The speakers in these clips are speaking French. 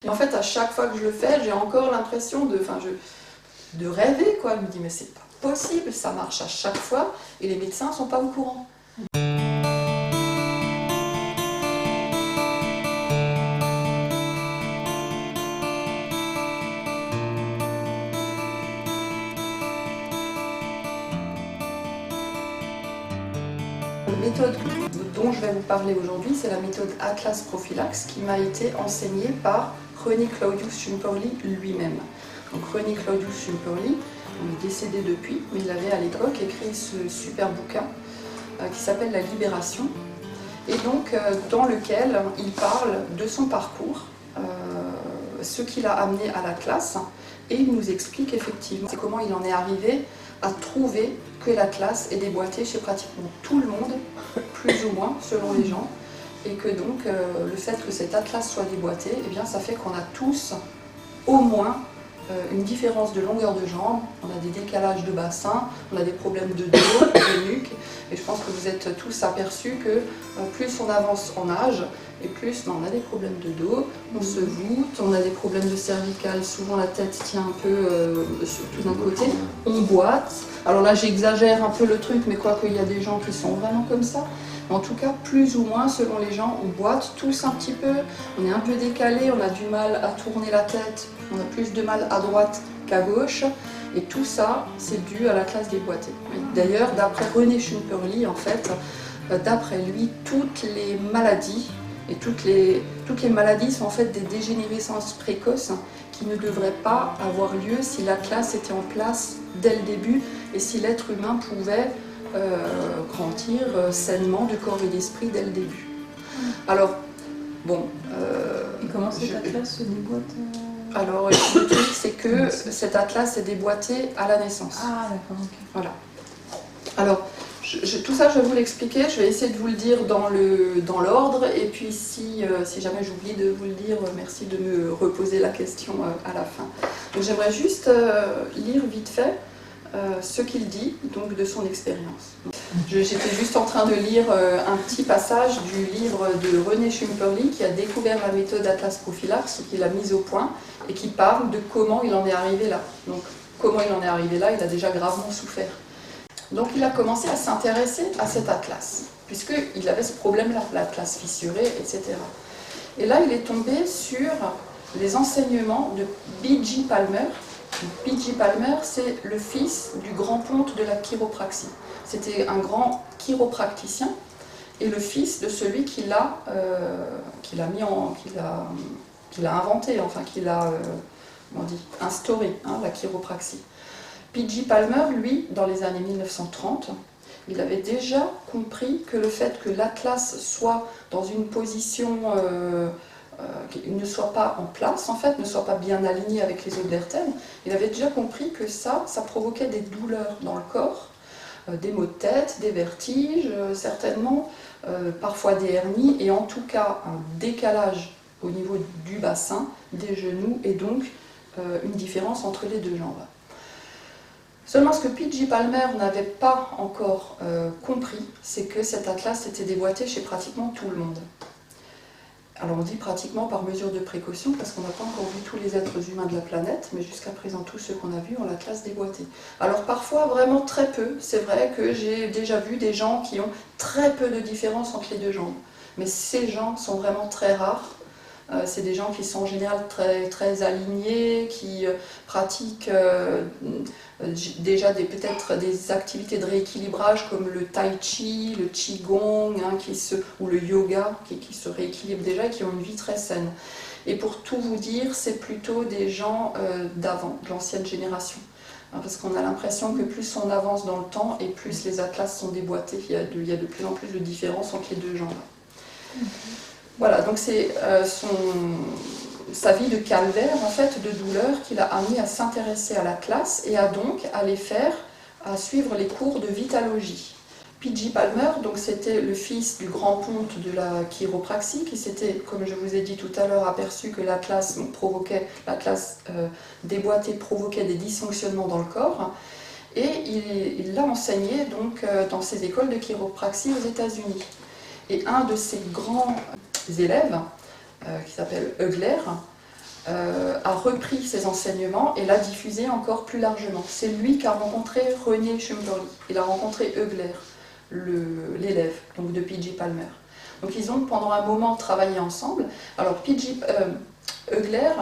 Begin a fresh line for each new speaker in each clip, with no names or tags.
Et en fait, à chaque fois que je le fais, j'ai encore l'impression de rêver, quoi. Je me dis, mais c'est pas possible, ça marche à chaque fois, et les médecins sont pas au courant. La méthode dont je vais vous parler aujourd'hui, c'est la méthode Atlas Prophylaxe qui m'a été enseignée par René Claudius Schimperli lui-même. Donc René Claudius Schimperli, il est décédé depuis, mais il avait à l'époque écrit ce super bouquin qui s'appelle La Libération, et donc dans lequel il parle de son parcours, ce qui l'a amené à l'Atlas, et il nous explique effectivement comment il en est arrivé à trouver que l'Atlas est déboîté chez pratiquement tout le monde, plus ou moins, selon les gens, et que donc le fait que cet Atlas soit déboîté, eh bien, ça fait qu'on a tous au moins une différence de longueur de jambe, on a des décalages de bassin, on a des problèmes de dos, de nuque, et je pense que vous êtes tous aperçus que plus on avance en âge, et plus on a des problèmes de dos, on se voûte, on a des problèmes de cervicales, souvent la tête tient un peu surtout d'un côté, on boite. Alors là j'exagère un peu le truc, mais quoi qu'il y a des gens qui sont vraiment comme ça. En tout cas, plus ou moins, selon les gens, on boite tous un petit peu, on est un peu décalé, on a du mal à tourner la tête, on a plus de mal à droite qu'à gauche, et tout ça, c'est dû à l'Atlas déboîté. D'ailleurs, d'après René Schimperli, en fait, d'après lui, toutes les maladies, et toutes les maladies sont en fait des dégénérescences précoces qui ne devraient pas avoir lieu si l'Atlas était en place dès le début, et si l'être humain pouvait grandir sainement de corps et d'esprit dès le début. Alors, bon...
et comment cet Atlas se déboîte
Alors, le truc, c'est que cet Atlas est déboîté à la naissance.
Ah, d'accord, ok.
Voilà. Alors, tout ça, je vais vous l'expliquer. Je vais essayer de vous le dire dans l'ordre. Et puis, si jamais j'oublie de vous le dire, merci de me reposer la question à la fin. Donc, j'aimerais juste lire vite fait ce qu'il dit, donc de son expérience. J'étais juste en train de lire un petit passage du livre de René Schimperli qui a découvert la méthode Atlas Prophylaxe, qui l'a mise au point et qui parle de comment il en est arrivé là. Donc comment il en est arrivé là, il a déjà gravement souffert. Donc il a commencé à s'intéresser à cet Atlas, puisqu'il avait ce problème-là, l'Atlas fissuré, etc. Et là il est tombé sur les enseignements de B.J. Palmer. B.J. Palmer, c'est le fils du grand ponte de la chiropraxie. C'était un grand chiropracticien et le fils de celui qui l'a inventé, enfin qui l'a instauré, hein, la chiropraxie. B.J. Palmer, lui, dans les années 1930, il avait déjà compris que le fait que l'Atlas soit dans une position qu'il ne soit pas en place, en fait, ne soit pas bien aligné avec les autres vertèbres, il avait déjà compris que ça provoquait des douleurs dans le corps, des maux de tête, des vertiges, certainement, parfois des hernies, et en tout cas un décalage au niveau du bassin, des genoux, et donc une différence entre les deux jambes. Seulement ce que B.J. Palmer n'avait pas encore compris, c'est que cet Atlas était déboîté chez pratiquement tout le monde. Alors on dit pratiquement par mesure de précaution parce qu'on n'a pas encore vu tous les êtres humains de la planète, mais jusqu'à présent tous ceux qu'on a vus ont l'Atlas déboîté. Alors parfois vraiment très peu, c'est vrai que j'ai déjà vu des gens qui ont très peu de différence entre les deux jambes, mais ces gens sont vraiment très rares. C'est des gens qui sont en général très alignés, qui pratiquent déjà peut-être des activités de rééquilibrage comme le tai chi, le qigong, hein, ou le yoga, qui se rééquilibrent déjà et qui ont une vie très saine. Et pour tout vous dire, c'est plutôt des gens d'avant, de l'ancienne génération. Hein, parce qu'on a l'impression que plus on avance dans le temps et plus les atlas sont déboîtés, il y a de plus en plus de différence entre les deux jambes. Voilà, donc c'est sa vie de calvaire, en fait, de douleur, qui l'a amené à s'intéresser à l'Atlas et à donc à suivre les cours de vitalogie. B.J. Palmer, donc c'était le fils du grand ponte de la chiropraxie, qui s'était, comme je vous ai dit tout à l'heure, aperçu que l'Atlas déboîté provoquait des dysfonctionnements dans le corps, et il l'a enseigné donc dans ses écoles de chiropraxie aux États-Unis. Et un de ses grands élèves, qui s'appelle Hugler, a repris ses enseignements et l'a diffusé encore plus largement. C'est lui qui a rencontré René Schumpeterle. Il a rencontré Eugler, l'élève donc de P.J. Palmer. Donc ils ont pendant un moment travaillé ensemble. Alors Eugler,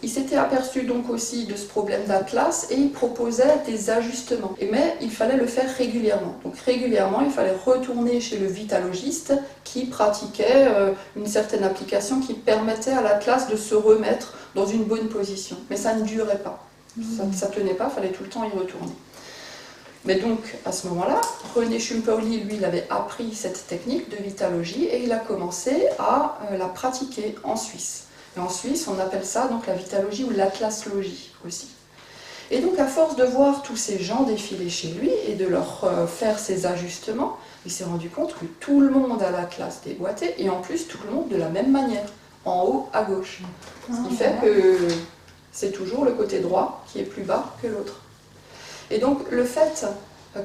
il s'était aperçu donc aussi de ce problème d'Atlas et il proposait des ajustements. Mais il fallait le faire régulièrement. Donc régulièrement, il fallait retourner chez le vitalogiste qui pratiquait une certaine application qui permettait à l'Atlas de se remettre dans une bonne position. Mais ça ne durait pas. Ça ne tenait pas, il fallait tout le temps y retourner. Mais donc, à ce moment-là, René Schumpeterle, lui, il avait appris cette technique de vitalogie et il a commencé à la pratiquer en Suisse. Et en Suisse, on appelle ça donc la vitalogie ou l'atlaslogie aussi. Et donc, à force de voir tous ces gens défiler chez lui et de leur faire ces ajustements, il s'est rendu compte que tout le monde a l'atlas déboîté et en plus, tout le monde de la même manière, en haut à gauche. Ce qui fait que c'est toujours le côté droit qui est plus bas que l'autre. Et donc, le fait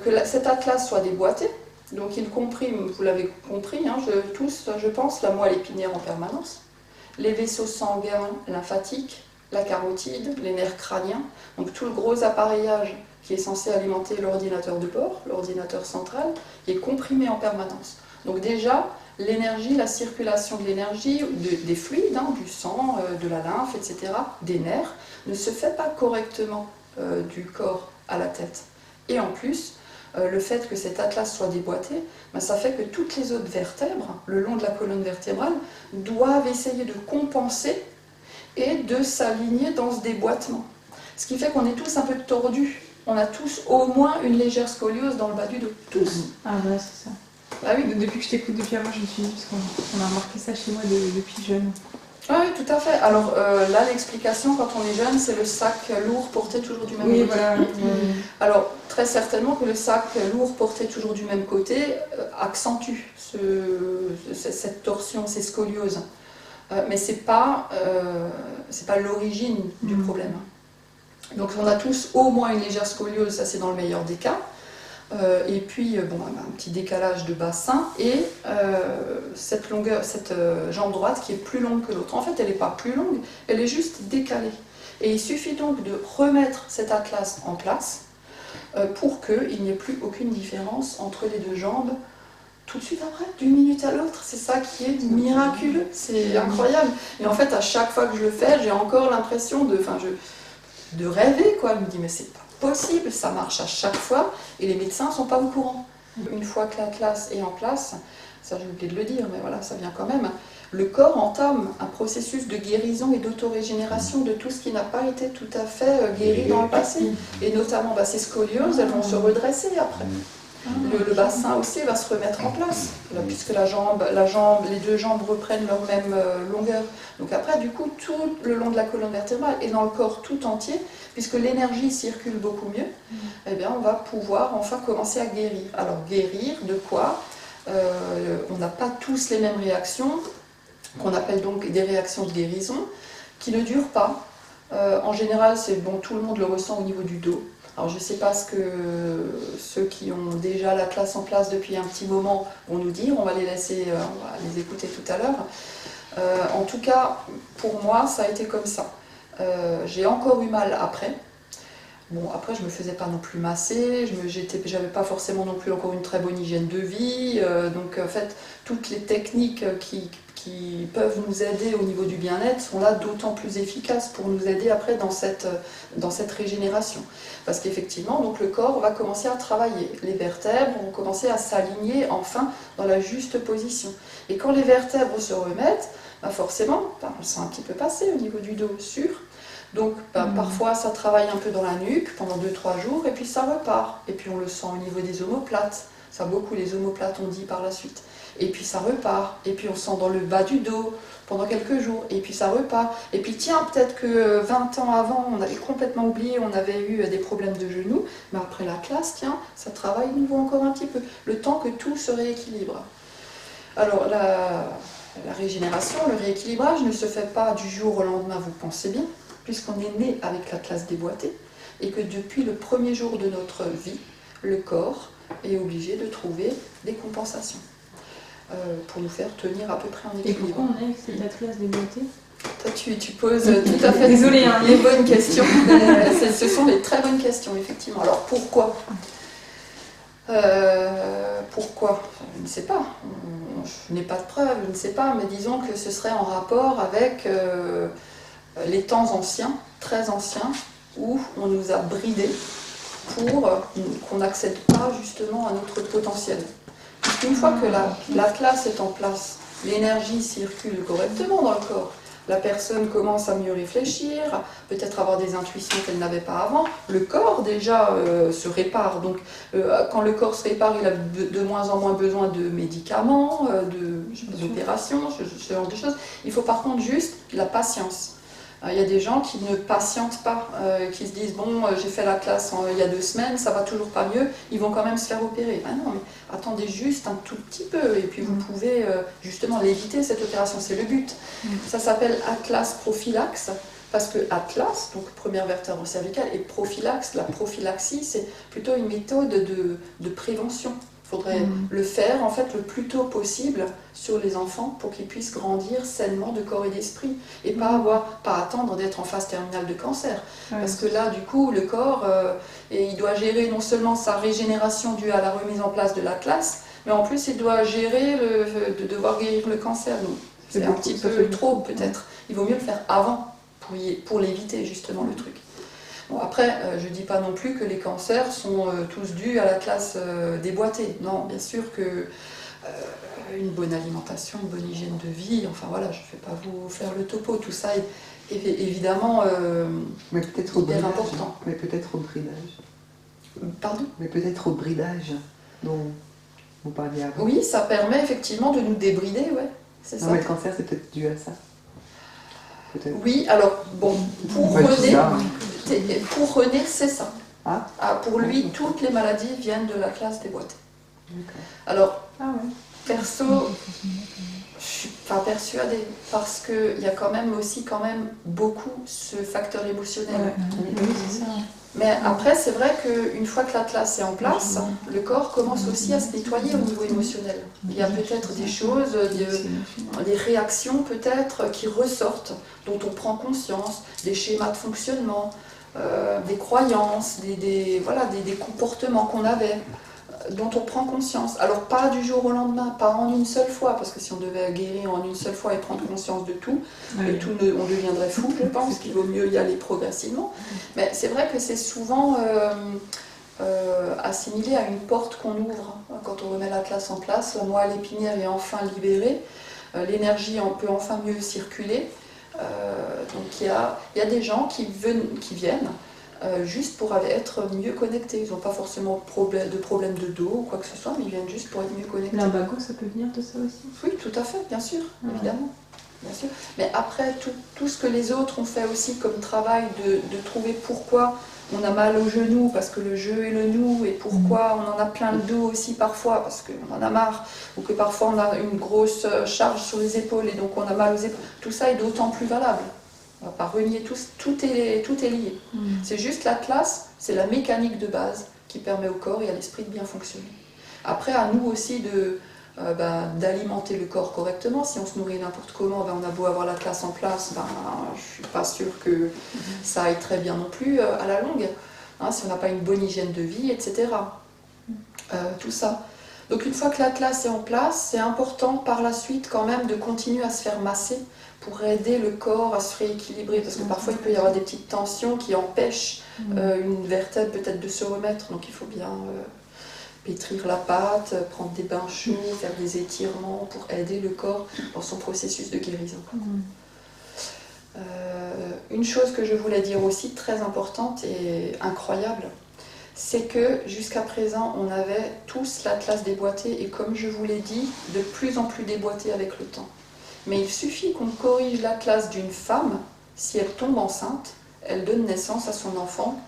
que cet atlas soit déboîté, donc il comprime, vous l'avez compris, hein, tous, je pense, la moelle épinière en permanence, les vaisseaux sanguins lymphatiques, la carotide, les nerfs crâniens, donc tout le gros appareillage qui est censé alimenter l'ordinateur de bord, l'ordinateur central, qui est comprimé en permanence. Donc déjà, l'énergie, la circulation de l'énergie, des fluides, hein, du sang, de la lymphe, etc., des nerfs, ne se fait pas correctement du corps à la tête. Et en plus, le fait que cet atlas soit déboîté, ben, ça fait que toutes les autres vertèbres, le long de la colonne vertébrale, doivent essayer de compenser et de s'aligner dans ce déboîtement. Ce qui fait qu'on est tous un peu tordus. On a tous au moins une légère scoliose dans le bas du dos. Tous.
Ah ouais, c'est ça.
Ah oui.
Depuis que je t'écoute depuis avant, je me suis dit, parce qu'on a remarqué ça chez moi depuis jeune.
Ah oui, tout à fait. Alors là, l'explication, quand on est jeune, c'est le sac lourd porté toujours du même côté.
Voilà.
Alors, très certainement que le sac lourd porté toujours du même côté accentue cette torsion, ces scolioses. Mais c'est pas l'origine du problème. Donc, on a tous au moins une légère scoliose, ça c'est dans le meilleur des cas. Et puis, un petit décalage de bassin et cette jambe droite qui est plus longue que l'autre. En fait, elle n'est pas plus longue, elle est juste décalée. Et il suffit donc de remettre cet atlas en place pour qu'il n'y ait plus aucune différence entre les deux jambes tout de suite après, d'une minute à l'autre. C'est ça qui est miraculeux, c'est incroyable. Et en fait, à chaque fois que je le fais, j'ai encore l'impression de rêver, quoi. Je me dis, mais c'est pas possible, ça marche à chaque fois et les médecins ne sont pas au courant. Une fois que l'atlas est en place, ça j'ai oublié de le dire, mais voilà, ça vient quand même, le corps entame un processus de guérison et d'autorégénération de tout ce qui n'a pas été tout à fait guéri dans le passé. Et notamment ces scolioses, elles vont se redresser après. Le bassin aussi va se remettre en place, puisque les deux jambes reprennent leur même longueur. Donc après, du coup, tout le long de la colonne vertébrale et dans le corps tout entier, puisque l'énergie circule beaucoup mieux, eh bien, on va pouvoir enfin commencer à guérir. Alors, guérir de quoi? On n'a pas tous les mêmes réactions, qu'on appelle donc des réactions de guérison, qui ne durent pas. En général, tout le monde le ressent au niveau du dos. Alors je ne sais pas ce que ceux qui ont déjà l'atlas en place depuis un petit moment vont nous dire, on va les laisser, on va les écouter tout à l'heure. En tout cas, pour moi, ça a été comme ça. J'ai encore eu mal après. Bon, après, je ne me faisais pas non plus masser, j'avais pas forcément non plus encore une très bonne hygiène de vie. Donc en fait, toutes les techniques qui peuvent nous aider au niveau du bien-être sont là d'autant plus efficaces pour nous aider après dans cette régénération. Parce qu'effectivement, donc le corps va commencer à travailler. Les vertèbres vont commencer à s'aligner enfin dans la juste position. Et quand les vertèbres se remettent, forcément, on le sent un petit peu passer au niveau du dos, sûr. Donc parfois ça travaille un peu dans la nuque pendant 2-3 jours et puis ça repart. Et puis on le sent au niveau des omoplates. Ça beaucoup les omoplates ont dit par la suite. Et puis ça repart, et puis on sent dans le bas du dos pendant quelques jours, et puis ça repart. Et puis tiens, peut-être que 20 ans avant, on avait complètement oublié, on avait eu des problèmes de genoux, mais après la classe, tiens, ça travaille de nouveau encore un petit peu, le temps que tout se rééquilibre. Alors la régénération, le rééquilibrage ne se fait pas du jour au lendemain, vous pensez bien, puisqu'on est né avec l'atlas déboîté, et que depuis le premier jour de notre vie, le corps est obligé de trouver des compensations. Pour nous faire tenir à peu près en équilibre.
Et pourquoi on est avec cet atlas déboîté?
Toi, tu poses tout à fait
Désolée, hein.
les bonnes questions. Ce sont des très bonnes questions, effectivement. Alors, pourquoi pourquoi? Je ne sais pas. Je n'ai pas de preuves, je ne sais pas, mais disons que ce serait en rapport avec les temps anciens, très anciens, où on nous a bridés pour qu'on n'accède pas justement à notre potentiel. Une fois que la classe est en place, l'énergie circule correctement dans le corps. La personne commence à mieux réfléchir, peut-être avoir des intuitions qu'elle n'avait pas avant. Le corps déjà se répare. Donc quand le corps se répare, il a de moins en moins besoin de médicaments, d'opérations, ce genre de choses. Il faut par contre juste la patience. Il y a des gens qui ne patientent pas, qui se disent « bon, j'ai fait la classe il y a 2 semaines, ça va toujours pas mieux, ils vont quand même se faire opérer ». Ben non, mais attendez juste un tout petit peu, et puis vous pouvez justement l'éviter, cette opération, c'est le but. Ça s'appelle Atlas prophylaxe, parce que Atlas, donc première vertèbre cervicale, et prophylaxe, la prophylaxie, c'est plutôt une méthode de prévention. Il faudrait le faire en fait le plus tôt possible sur les enfants pour qu'ils puissent grandir sainement de corps et d'esprit et pas attendre d'être en phase terminale de cancer. Parce que là, du coup, le corps, il doit gérer non seulement sa régénération due à la remise en place de la classe, mais en plus il doit gérer de devoir guérir le cancer. Donc, c'est un petit peu trop peut-être. Il vaut mieux le faire avant pour l'éviter justement le truc. Bon, après, je ne dis pas non plus que les cancers sont tous dus à la classe déboîtée. Non, bien sûr que une bonne alimentation, une bonne hygiène de vie, enfin voilà, je ne vais pas vous faire le topo, tout ça est évidemment hyper important.
Mais peut-être au bridage.
Pardon?
Mais peut-être au bridage dont vous parliez avant.
Oui, ça permet effectivement de nous débrider, ouais, c'est ça.
Non, mais le cancer, c'est peut-être dû à ça.
Oui, alors, bon, pour René, c'est ça. Pour lui, toutes les maladies viennent de la classe déboîtée. Alors, perso, je ne suis pas persuadée, parce qu'il y a quand même beaucoup ce facteur émotionnel. Mais après, c'est vrai qu'une fois que la classe est en place, le corps commence aussi à se nettoyer au niveau émotionnel. Il y a peut-être des choses, des réactions peut-être qui ressortent, dont on prend conscience, des schémas de fonctionnement, des croyances, des comportements qu'on avait, dont on prend conscience. Alors pas du jour au lendemain, pas en une seule fois, parce que si on devait guérir en une seule fois et prendre conscience de tout, on deviendrait fou, je pense qu'il vaut mieux y aller progressivement. Mais c'est vrai que c'est souvent assimilé à une porte qu'on ouvre quand on remet la classe en place. La moelle épinière est enfin libérée, l'énergie peut enfin mieux circuler. Donc il y a des gens qui viennent juste pour être mieux connectés. Ils n'ont pas forcément de problème de dos ou quoi que ce soit, mais ils viennent juste pour être mieux connectés.
L'imbago, ça peut venir de ça aussi?
Oui, tout à fait, bien sûr, évidemment. Bien sûr. Mais après, tout ce que les autres ont fait aussi comme travail de trouver pourquoi on a mal au genou, parce que le jeu et le nous, et pourquoi on en a plein le dos aussi parfois, parce qu'on en a marre, ou que parfois on a une grosse charge sur les épaules et donc on a mal aux épaules. Tout ça est d'autant plus valable. On ne va pas renier tout est lié. C'est juste la classe, c'est la mécanique de base qui permet au corps et à l'esprit de bien fonctionner. Après, à nous aussi d'alimenter le corps correctement. Si on se nourrit n'importe comment, on a beau avoir la classe en place, je ne suis pas sûre que ça aille très bien non plus à la longue. Si on n'a pas une bonne hygiène de vie, etc. Tout ça. Donc une fois que la classe est en place, c'est important par la suite quand même de continuer à se faire masser pour aider le corps à se rééquilibrer, parce que parfois il peut y avoir des petites tensions qui empêchent une vertèbre peut-être de se remettre, donc il faut bien pétrir la pâte, prendre des bains chauds, faire des étirements pour aider le corps dans son processus de guérison. Une chose que je voulais dire aussi, très importante et incroyable, c'est que jusqu'à présent on avait tous la classe déboîtée, et comme je vous l'ai dit, de plus en plus déboîtée avec le temps. Mais il suffit qu'on corrige la classe d'une femme, si elle tombe enceinte, elle donne naissance à son enfant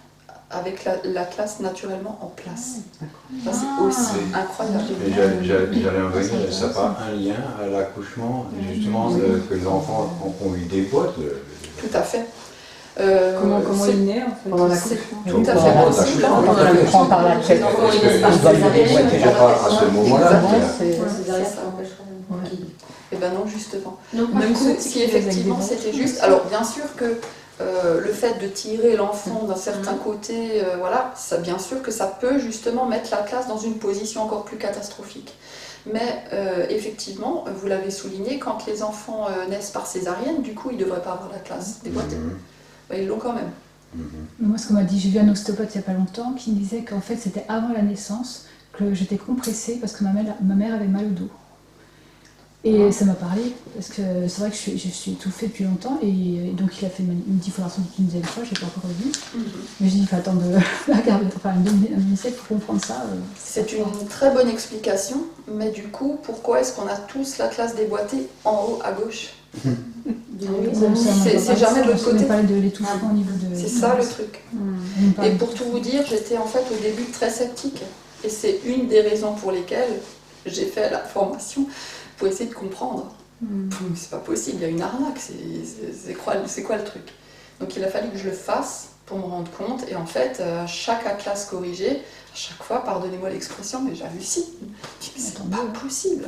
avec la classe naturellement en place. Ça, c'est aussi incroyable.
J'allais en venir, ça n'a pas un lien à l'accouchement, justement, que les enfants ont eu des boîtes.
Tout à fait.
Comment il naît en fait?
Pendant l'accouchement.
Tout à fait possible.
On le prend par la tête.
Déjà pas à ce moment-là.
Eh ben non, justement.
Donc,
Du coup, si effectivement c'était juste. Alors, bien sûr que le fait de tirer l'enfant d'un certain côté, voilà, ça, bien sûr que ça peut justement mettre la classe dans une position encore plus catastrophique. Mais effectivement, vous l'avez souligné, quand les enfants naissent par césarienne, du coup, ils ne devraient pas avoir la classe déboîtée. Ben, ils l'ont quand même.
Moi, ce qu'on m'a dit, j'ai vu un ostéopathe il n'y a pas longtemps qui me disait qu'en fait, c'était avant la naissance que j'étais compressée parce que ma mère avait mal au dos. Et ça m'a parlé, parce que c'est vrai que je suis étouffée depuis longtemps, et donc il a fait une diffamation une deuxième fois, je n'ai pas encore revu. Mais j'ai dit, il faut attendre la garde, enfin un demi-siècle pour comprendre ça.
C'est une très bonne explication, mais du coup, pourquoi est-ce qu'on a tous la classe déboîtée en haut à gauche? C'est jamais de l'autre côté.
On parlait de l'étouffement au niveau de...
C'est ça le truc. Et pour tout vous dire, j'étais en fait au début très sceptique, et c'est une des raisons pour lesquelles j'ai fait la formation, pour essayer de comprendre. C'est pas possible, il y a une arnaque, c'est quoi le truc? Donc il a fallu que je le fasse pour me rendre compte, et en fait, chaque atlas corrigé, à chaque fois, pardonnez-moi l'expression, mais j'hallucine. C'est pas possible.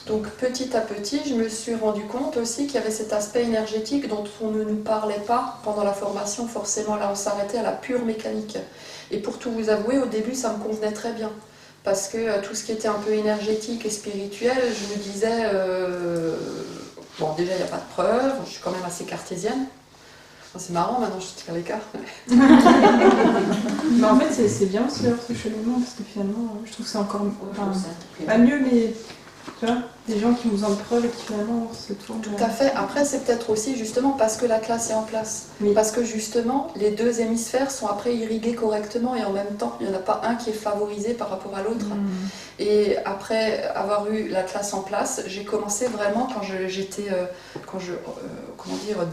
Donc petit à petit, je me suis rendu compte aussi qu'il y avait cet aspect énergétique dont on ne nous parlait pas pendant la formation, forcément là on s'arrêtait à la pure mécanique. Et pour tout vous avouer, au début ça me convenait très bien. Parce que tout ce qui était un peu énergétique et spirituel, je me disais, bon déjà il n'y a pas de preuves, je suis quand même assez cartésienne. Enfin, c'est marrant, maintenant je tire les cartes.
Mais en fait c'est bien aussi d'avoir ce cheminement, parce que finalement je trouve que c'est encore pas mieux, mais tu vois, des gens qui nous en preuve et qui finalement se tournent.
Tout à fait. Après, c'est peut-être aussi justement parce que la classe est en place.
Oui.
Parce que justement, les deux hémisphères sont après irrigués correctement et en même temps. Il n'y en a pas un qui est favorisé par rapport à l'autre. Et après avoir eu la classe en place, j'ai commencé vraiment quand je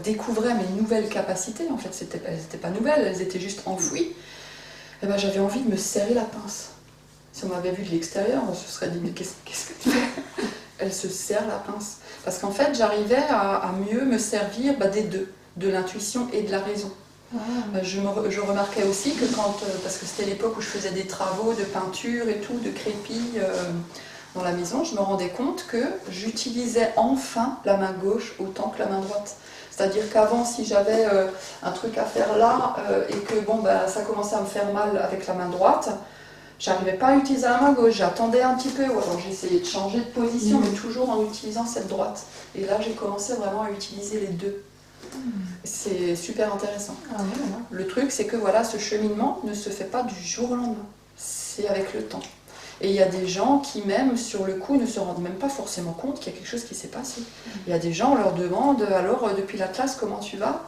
découvrais mes nouvelles capacités. En fait, elles n'étaient pas nouvelles, elles étaient juste enfouies. Et ben, j'avais envie de me serrer la pince. Si on m'avait vu de l'extérieur, on se serait dit, mais qu'est-ce que tu fais? Elle se serre la pince. Parce qu'en fait, j'arrivais à mieux me servir des deux, de l'intuition et de la raison. Je remarquais aussi que parce que c'était l'époque où je faisais des travaux de peinture et tout, de crépi dans la maison, je me rendais compte que j'utilisais enfin la main gauche autant que la main droite. C'est-à-dire qu'avant, si j'avais un truc à faire là et que ça commençait à me faire mal avec la main droite, j'arrivais pas à utiliser la main gauche, j'attendais un petit peu, ou alors j'essayais de changer de position, mais toujours en utilisant cette droite. Et là, j'ai commencé vraiment à utiliser les deux. C'est super intéressant. Le truc, c'est que voilà, ce cheminement ne se fait pas du jour au lendemain. C'est avec le temps. Et il y a des gens qui, même sur le coup, ne se rendent même pas forcément compte qu'il y a quelque chose qui s'est passé. Il y a des gens, on leur demande, alors, depuis la classe, comment tu vas?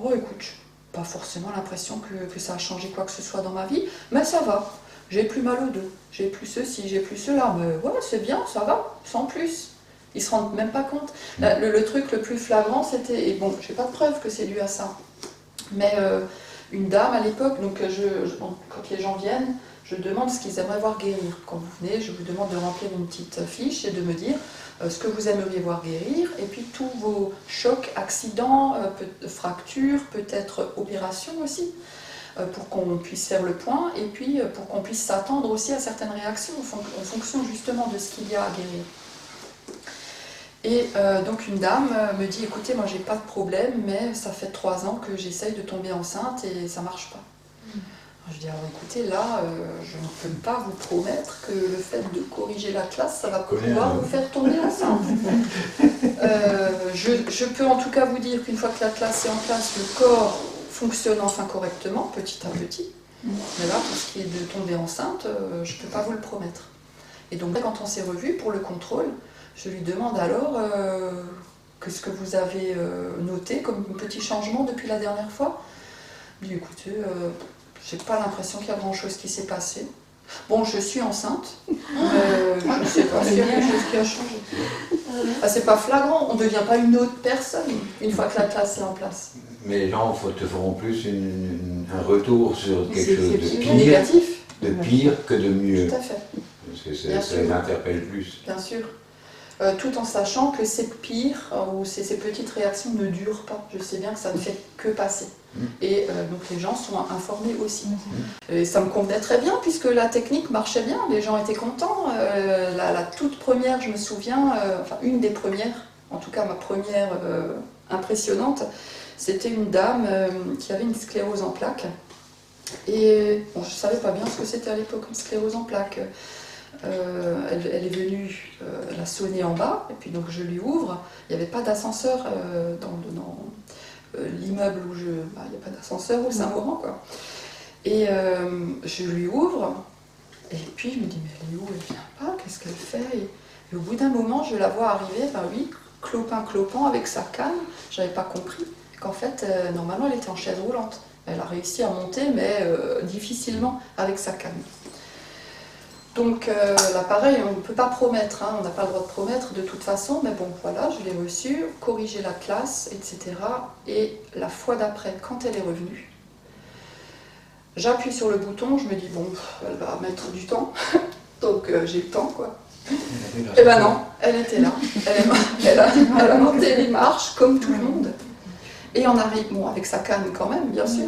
Oh, écoute, pas forcément l'impression que ça a changé quoi que ce soit dans ma vie, mais ça va. J'ai plus mal au dos, j'ai plus ceci, j'ai plus cela, mais ouais, c'est bien, ça va, sans plus. Ils se rendent même pas compte. Le truc le plus flagrant, c'était, et bon, j'ai pas de preuve que c'est dû à ça, mais une dame à l'époque, donc quand les gens viennent, je demande ce qu'ils aimeraient voir guérir. Quand vous venez, je vous demande de remplir une petite fiche et de me dire ce que vous aimeriez voir guérir, et puis tous vos chocs, accidents, fractures, peut-être opérations aussi, pour qu'on puisse faire le point, et puis pour qu'on puisse s'attendre aussi à certaines réactions en fonction justement de ce qu'il y a à guérir. Et donc une dame me dit, écoutez, moi j'ai pas de problème, mais ça fait 3 ans que j'essaye de tomber enceinte et ça marche pas. Je dis, alors écoutez, là, je ne peux pas vous promettre que le fait de corriger la classe, ça va pouvoir vous faire tomber enceinte. Je peux en tout cas vous dire qu'une fois que la classe est en place, le corps fonctionne enfin correctement, petit à petit. Mais là, pour ce qui est de tomber enceinte, je ne peux pas vous le promettre. Et donc, quand on s'est revus pour le contrôle, je lui demande alors qu'est-ce que vous avez noté comme petit changement depuis la dernière fois. Il dit, écoutez, j'ai pas l'impression qu'il y a grand-chose qui s'est passé. Bon, je suis enceinte, mais je ne sais pas s'il y a quelque chose qui a changé. C'est pas flagrant, on ne devient pas une autre personne une fois que la classe est en place.
Mais les gens te feront plus un retour sur quelque chose de
Négatif.
pire que de mieux.
Tout à fait.
Parce que ça les interpelle plus.
Bien sûr. tout en sachant que ces pires ou ces petites réactions ne durent pas. Je sais bien que ça ne fait que passer. Et donc les gens sont informés aussi. Et ça me convenait très bien puisque la technique marchait bien, les gens étaient contents. La toute première, je me souviens, enfin une des premières, en tout cas ma première impressionnante, c'était une dame qui avait une sclérose en plaques. Et bon, je ne savais pas bien ce que c'était à l'époque, une sclérose en plaques. Elle est venue, elle a sonné en bas, et puis donc je lui ouvre. Il n'y avait pas d'ascenseur dans l'immeuble où il n'y a pas d'ascenseur au Saint-Laurent, quoi. Et je lui ouvre, et puis je me dis, mais elle est où? Elle vient pas, qu'est-ce qu'elle fait? Et au bout d'un moment, je la vois arriver, oui, clopin avec sa canne. J'avais pas compris qu'en fait, normalement, elle était en chaise roulante. Elle a réussi à monter, mais difficilement avec sa canne. Donc là, pareil, on ne peut pas promettre, hein, on n'a pas le droit de promettre de toute façon, mais bon, voilà, je l'ai reçue, corrigé la classe, etc. Et la fois d'après, quand elle est revenue, j'appuie sur le bouton, je me dis, bon, elle va mettre du temps, donc j'ai le temps, quoi. Et ben non, elle était là, elle a monté les marches comme tout le monde. Et en arrivant, bon, avec sa canne quand même, bien sûr.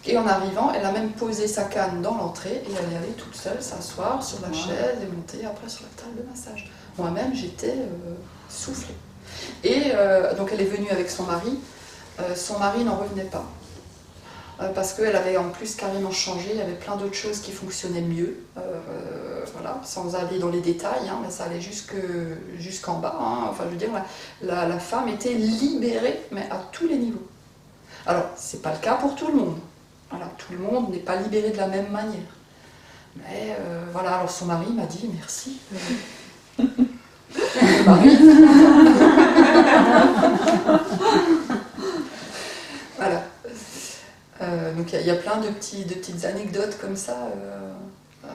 Et en arrivant, elle a même posé sa canne dans l'entrée et elle est allée toute seule s'asseoir sur la chaise et monter après sur la table de massage. Moi-même, j'étais soufflée. Et donc elle est venue avec son mari. Son mari n'en revenait pas. Parce qu'elle avait en plus carrément changé, il y avait plein d'autres choses qui fonctionnaient mieux. Voilà, sans aller dans les détails, hein, mais ça allait jusqu'en bas. Hein. Enfin, je veux dire, la femme était libérée, mais à tous les niveaux. Alors, c'est pas le cas pour tout le monde. Voilà, tout le monde n'est pas libéré de la même manière. Mais voilà, alors son mari m'a dit merci. Le mari. Voilà. Donc il y a plein de petites anecdotes comme ça.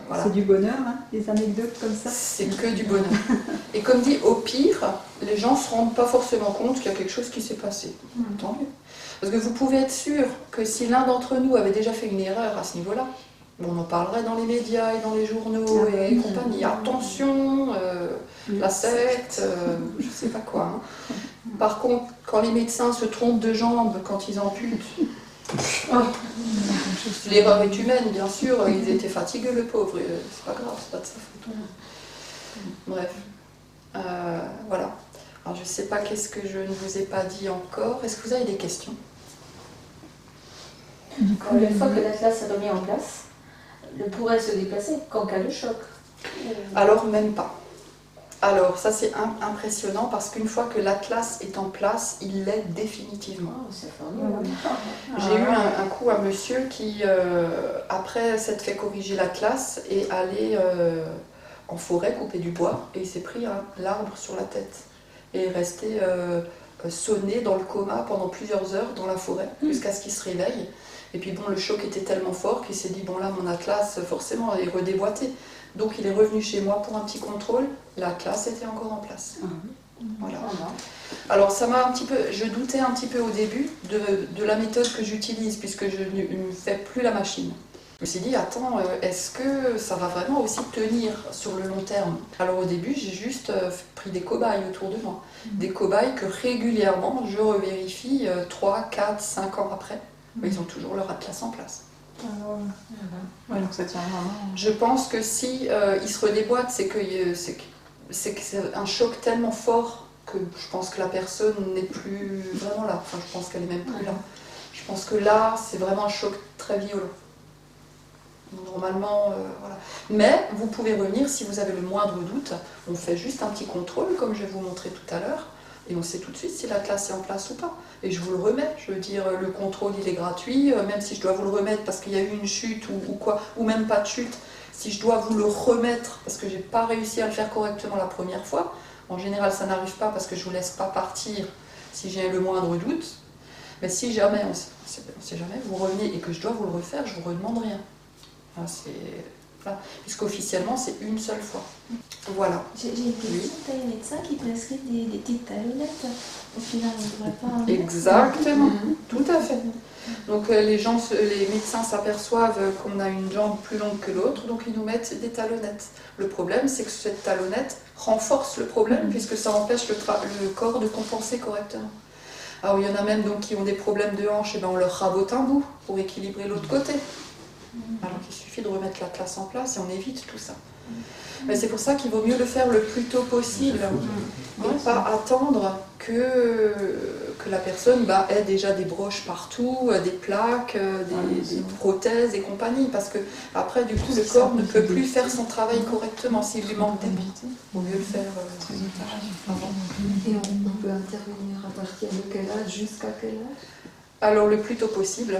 Voilà.
C'est du bonheur, hein, des anecdotes comme ça.
C'est que du bonheur. Et comme dit, au pire, les gens ne se rendent pas forcément compte qu'il y a quelque chose qui s'est passé. Tant mieux. Parce que vous pouvez être sûr que si l'un d'entre nous avait déjà fait une erreur à ce niveau-là, on en parlerait dans les médias et dans les journaux et compagnie. Attention, la secte, je sais pas quoi. Hein. Par contre, quand les médecins se trompent de jambes quand ils amputent, l'erreur est humaine, bien sûr, ils étaient fatigués, le pauvre, c'est pas grave, c'est pas de sa faute. Bref, voilà. Alors je sais pas qu'est-ce que je ne vous ai pas dit encore. Est-ce que vous avez des questions?
Une fois que l'atlas est remis en place, le pourrait se déplacer qu'en cas de choc.
Alors même pas. Alors ça c'est impressionnant parce qu'une fois que l'atlas est en place, il l'est définitivement.
Oh, c'est formidable.
J'ai eu un coup un monsieur qui, après s'être fait corriger l'atlas, est allé en forêt couper du bois et il s'est pris l'arbre sur la tête. Et est resté sonné dans le coma pendant plusieurs heures dans la forêt jusqu'à ce qu'il se réveille. Et puis bon, le choc était tellement fort qu'il s'est dit, bon là mon atlas forcément est redéboîté. Donc il est revenu chez moi pour un petit contrôle, l'atlas était encore en place. Voilà. Alors ça m'a un petit peu, je doutais un petit peu au début de la méthode que j'utilise puisque je ne fais plus la machine. Je me suis dit, attends, est-ce que ça va vraiment aussi tenir sur le long terme? Alors au début, j'ai juste pris des cobayes autour de moi. Des cobayes que régulièrement, je revérifie 3, 4, 5 ans après. Mais ils ont toujours leur atlas en place.
Ouais, donc ça tient vraiment.
Je pense que si il se redéboîte, c'est que c'est un choc tellement fort que je pense que la personne n'est plus vraiment là. Enfin, je pense qu'elle est même plus là. Je pense que là, c'est vraiment un choc très violent. Normalement, voilà. Mais vous pouvez revenir si vous avez le moindre doute. On fait juste un petit contrôle, comme je vais vous montrer tout à l'heure, et on sait tout de suite si l'atlas est en place ou pas. Et je vous le remets. Je veux dire, le contrôle, il est gratuit, même si je dois vous le remettre parce qu'il y a eu une chute ou quoi, ou même pas de chute. Si je dois vous le remettre parce que j'ai pas réussi à le faire correctement la première fois, en général, ça n'arrive pas parce que je vous laisse pas partir si j'ai le moindre doute. Mais si jamais, si jamais vous revenez et que je dois vous le refaire, je vous redemande rien. Voilà. Puisqu'officiellement, c'est une seule fois. Voilà.
J'ai une question, tu as un médecin qui prescrit des petites talonnettes. Au final, on ne devrait pas en mettre.
Exactement, tout à fait. Donc les médecins s'aperçoivent qu'on a une jambe plus longue que l'autre, donc ils nous mettent des talonnettes. Le problème, c'est que cette talonnette renforce le problème, puisque ça empêche le corps de compenser correctement. Alors il y en a même donc, qui ont des problèmes de hanche, et ben on leur rabote un bout pour équilibrer l'autre côté. Alors qu'il suffit de remettre la classe en place et on évite tout ça. Mais c'est pour ça qu'il vaut mieux le faire le plus tôt possible et pas attendre que la personne ait déjà des broches partout, des plaques, des prothèses et compagnie. Parce que après, du coup, le corps ne peut plus faire son travail correctement s'il lui manque des bits. Il vaut mieux le faire avant.
Et on peut intervenir à partir de quel âge, jusqu'à quel âge?
Alors le plus tôt possible.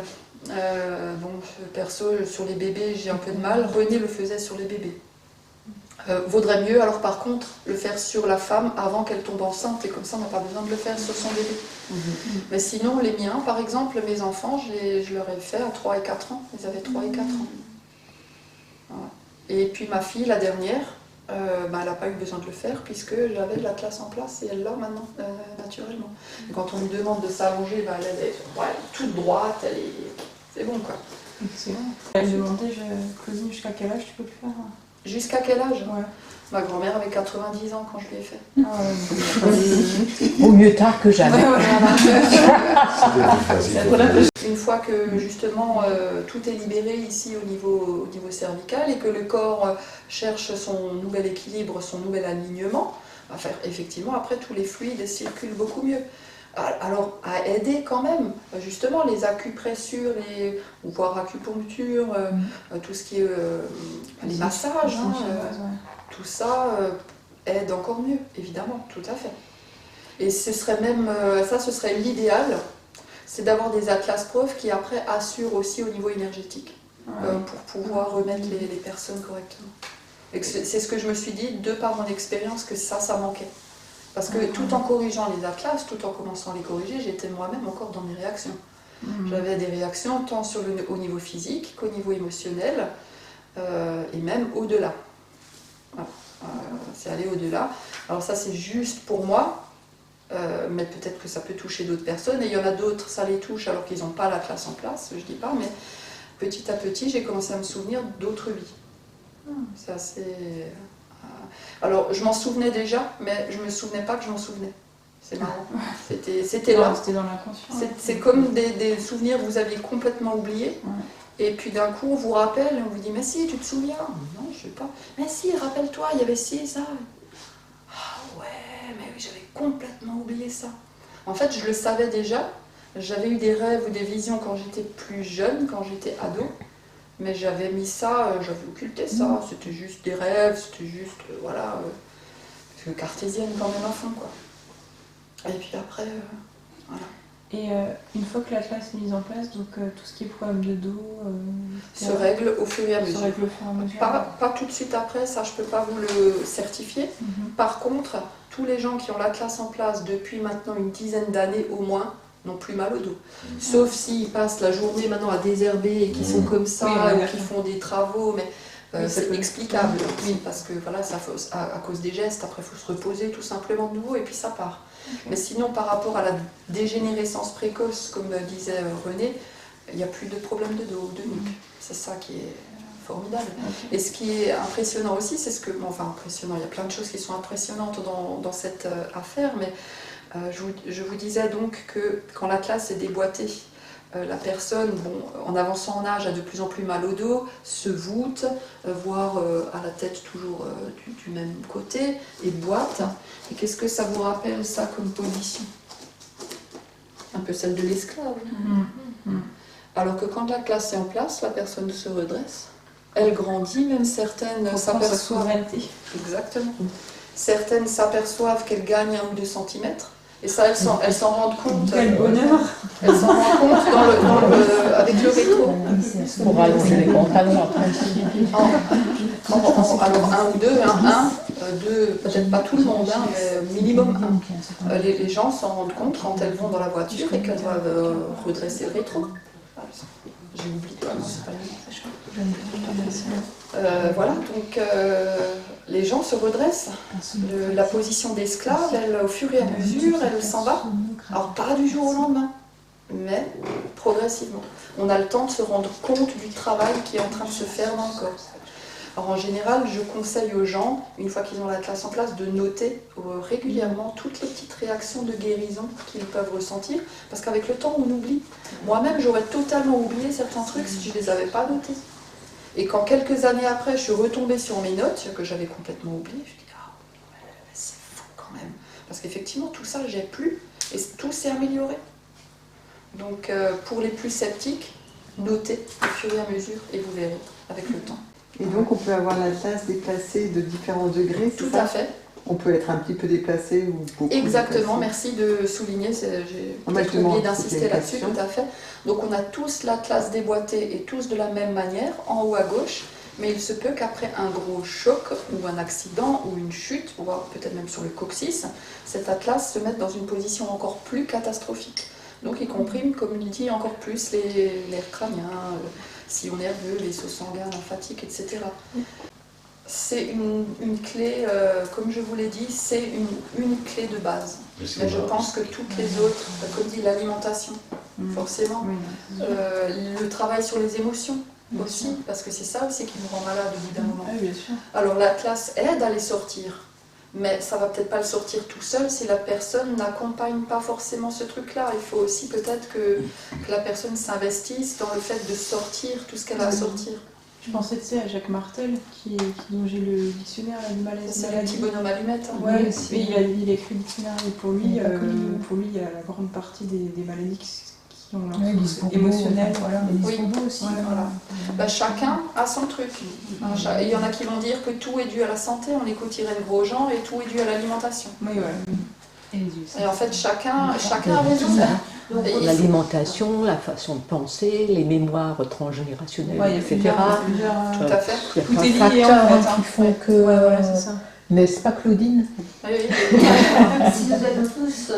Donc perso, sur les bébés, j'ai un peu de mal. René le faisait sur les bébés. Vaudrait mieux alors par contre le faire sur la femme avant qu'elle tombe enceinte et comme ça on n'a pas besoin de le faire sur son bébé. Mais sinon les miens par exemple, mes enfants, je leur ai fait à 3 et 4 ans, ils avaient 3 et 4 ans. Voilà. Et puis ma fille, la dernière, elle n'a pas eu besoin de le faire puisque j'avais la classe en place et elle l'a maintenant naturellement. Et quand on lui demande de s'allonger, elle est toute droite, c'est bon quoi.
Excellent. Elle demandait, Claudine, jusqu'à quel âge tu peux le faire?
Jusqu'à quel âge?
Ouais.
Ma grand-mère avait 90 ans quand je lui ai fait.
Vaut mieux tard que jamais.
Une fois que justement tout est libéré ici au niveau cervical et que le corps cherche son nouvel équilibre, son nouvel alignement, effectivement après tous les fluides circulent beaucoup mieux. Alors à aider quand même, justement les acupressures, voire acupuncture, tout ce qui est les massages, tout ça aide encore mieux, évidemment, tout à fait. Et ce serait même, ce serait l'idéal, c'est d'avoir des atlas profs qui après assurent aussi au niveau énergétique, pour pouvoir remettre les personnes correctement. Et c'est ce que je me suis dit, de par mon expérience, que ça manquait. Parce que tout en corrigeant les atlas, tout en commençant à les corriger, j'étais moi-même encore dans mes réactions. J'avais des réactions tant au niveau physique qu'au niveau émotionnel, et même au-delà. Voilà. C'est aller au-delà. Alors ça c'est juste pour moi, mais peut-être que ça peut toucher d'autres personnes, et il y en a d'autres, ça les touche alors qu'ils n'ont pas la classe en place, je dis pas, mais petit à petit j'ai commencé à me souvenir d'autres vies. C'est assez... Alors je m'en souvenais déjà, mais je ne me souvenais pas que je m'en souvenais. C'est marrant. C'était là.
C'était dans l'inconscient.
C'est comme des souvenirs que vous aviez complètement oubliés. Et puis d'un coup, on vous rappelle et on vous dit « Mais si, tu te souviens ?» Non, je ne sais pas. « Mais si, rappelle-toi, il y avait ci, ça. » Ah ouais, mais oui, j'avais complètement oublié ça. En fait, je le savais déjà. J'avais eu des rêves ou des visions quand j'étais plus jeune, quand j'étais ado. Mais j'avais mis ça, j'avais occulté ça. C'était juste des rêves, c'était juste, voilà, cartésienne quand même à fond, quoi. Et puis après, voilà.
Et une fois que la classe est mise en place, donc tout ce qui est problème de dos...
se règle au fur et à mesure.
Se règle au fur et à mesure.
Pas tout de suite après, ça je ne peux pas vous le certifier. Par contre, tous les gens qui ont la classe en place depuis maintenant une dizaine d'années au moins, n'ont plus mal au dos. Sauf s'ils passent la journée maintenant à désherber et qu'ils sont comme ça, ou qu'ils font des travaux, mais c'est explicable. Oui, parce que voilà, ça, à cause des gestes, après il faut se reposer tout simplement de nouveau et puis ça part. Mais sinon, par rapport à la dégénérescence précoce, comme disait René, il n'y a plus de problème de dos, de nuque. C'est ça qui est formidable. Et ce qui est impressionnant aussi, c'est enfin impressionnant, il y a plein de choses qui sont impressionnantes dans cette affaire, mais je vous disais donc que quand la classe est déboîtée, la personne, en avançant en âge, a de plus en plus mal au dos, se voûte, voire à la tête toujours du même côté, et boite. Et qu'est-ce que ça vous rappelle, ça, comme position? Un peu celle de l'esclave. Alors que quand la classe est en place, la personne se redresse, elle grandit, même certaines s'aperçoivent. Exactement. Certaines s'aperçoivent qu'elles gagnent 1 ou 2 centimètres. Et ça, elles s'en rendent compte.
Quel bonheur!
Elles s'en rendent compte avec le rétro.
Pour allonger les pantalons après.
Alors 1 ou 2, 2, peut-être pas tout le monde, mais minimum 1. Les gens s'en rendent compte quand elles vont dans la voiture et qu'elles doivent redresser le rétro. J'ai oublié, c'est pas voilà, donc les gens se redressent. La position d'esclave, au fur et à mesure, elle s'en va. Alors pas du jour au lendemain, mais progressivement. On a le temps de se rendre compte du travail qui est en train de se faire dans le corps. Alors en général, je conseille aux gens, une fois qu'ils ont l'atlas en place, de noter régulièrement toutes les petites réactions de guérison qu'ils peuvent ressentir, parce qu'avec le temps, on oublie. Moi-même, j'aurais totalement oublié certains trucs si je ne les avais pas notés. Et quand quelques années après, je suis retombée sur mes notes, que j'avais complètement oubliées, je me dis « Ah, c'est fou quand même !» Parce qu'effectivement, tout ça, j'ai plus, et tout s'est amélioré. Donc, pour les plus sceptiques, notez au fur et à mesure, et vous verrez, avec le temps.
Et donc, on peut avoir l'atlas déplacé de différents degrés, c'est
Tout
ça?
à fait.
On peut être un petit peu déplacé ou beaucoup
Exactement,
déplacé.
merci de souligner, j'ai
Ah, moi,
peut-être
je demande,
oublié d'insister
c'était une
là-dessus,
question.
tout à fait. Donc on a tous l'atlas déboîté et tous de la même manière, en haut à gauche, mais il se peut qu'après un gros choc ou un accident ou une chute, voire peut-être même sur le coccyx, cet atlas se mette dans une position encore plus catastrophique. Donc il comprime, comme il dit, encore plus les nerfs crâniens, sillons nerveux, les vaisseaux sanguins, lymphatiques, etc. C'est une clé, comme je vous l'ai dit, c'est une clé de base. Mais je pense que toutes les autres, comme dit l'alimentation, forcément, le travail sur les émotions aussi, parce que c'est ça aussi qui nous rend malade au bout d'un moment.
Oui, bien sûr.
Alors l'atlas aide à les sortir, mais ça va peut-être pas le sortir tout seul si la personne n'accompagne pas forcément ce truc-là. Il faut aussi peut-être que la personne s'investisse dans le fait de sortir tout ce qu'elle a à sortir.
Je pensais à Jacques Martel, dont j'ai le dictionnaire à l'animal et
C'est le petit bonhomme allumette. Hein.
Ouais,
Oui, aussi.
il a écrit le dictionnaire et pour lui,
Il est pas connu.
il y a la grande partie des maladies qui ont leur
Ouais, les
source
robots,
émotionnelle.
voilà, les
Oui.
robots aussi.
Ouais,
Voilà. Bah, chacun a son truc. Il y en a qui vont dire que tout est dû à la santé, on écoute Irène Grosjean, et tout est dû à l'alimentation.
Oui, ouais.
Et en fait, chacun a raison.
Donc,
Et il faut-
L'alimentation, la façon de penser, les mémoires transgénérationnelles,
Ouais, il y a
etc.
plusieurs,
Tout à fait.
Il y a
Tout
plein de
est lié,
facteurs
en fait,
qui
hein.
font que...
Ouais, voilà, c'est ça.
N'est-ce pas, Claudine?
Oui, oui.
si nous avions tous,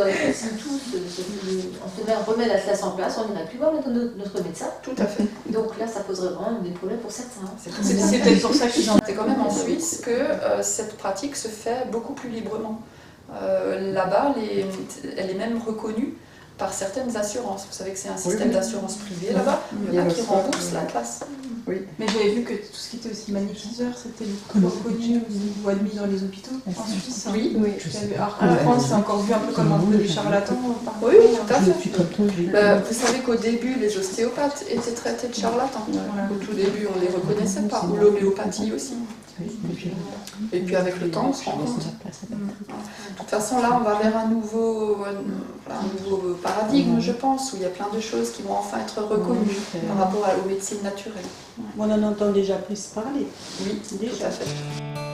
on remet l'atlas en place, on n'irait plus voir notre médecin.
Tout à fait.
Donc là, ça poserait vraiment des problèmes pour certains.
C'est peut-être pour ça que
C'est quand même en Suisse que cette pratique se fait beaucoup plus librement. Là-bas, elle est même reconnue par certaines assurances. Vous savez que c'est un système d'assurance privée là-bas. Il y en a qui remboursent l'atlas.
Mais j'avais vu que tout ce qui était aussi magnétiseur, c'était reconnu ou admis dans les hôpitaux en Suisse. Hein.
Oui,
Alors qu'en France, c'est encore vu un peu comme un peu des charlatans.
Oui, tout à fait. Vous savez qu'au début, les ostéopathes étaient traités de charlatans.
Voilà.
Au tout début, on ne les reconnaissait pas. Ou l'homéopathie aussi. Et puis avec le temps, on se rend compte. De toute façon, là, on va vers un nouveau paradigme, je pense, où il y a plein de choses qui vont enfin être reconnues par rapport aux médecines naturelles.
On en entend déjà plus parler.
Oui, tout
Déjà.
à fait.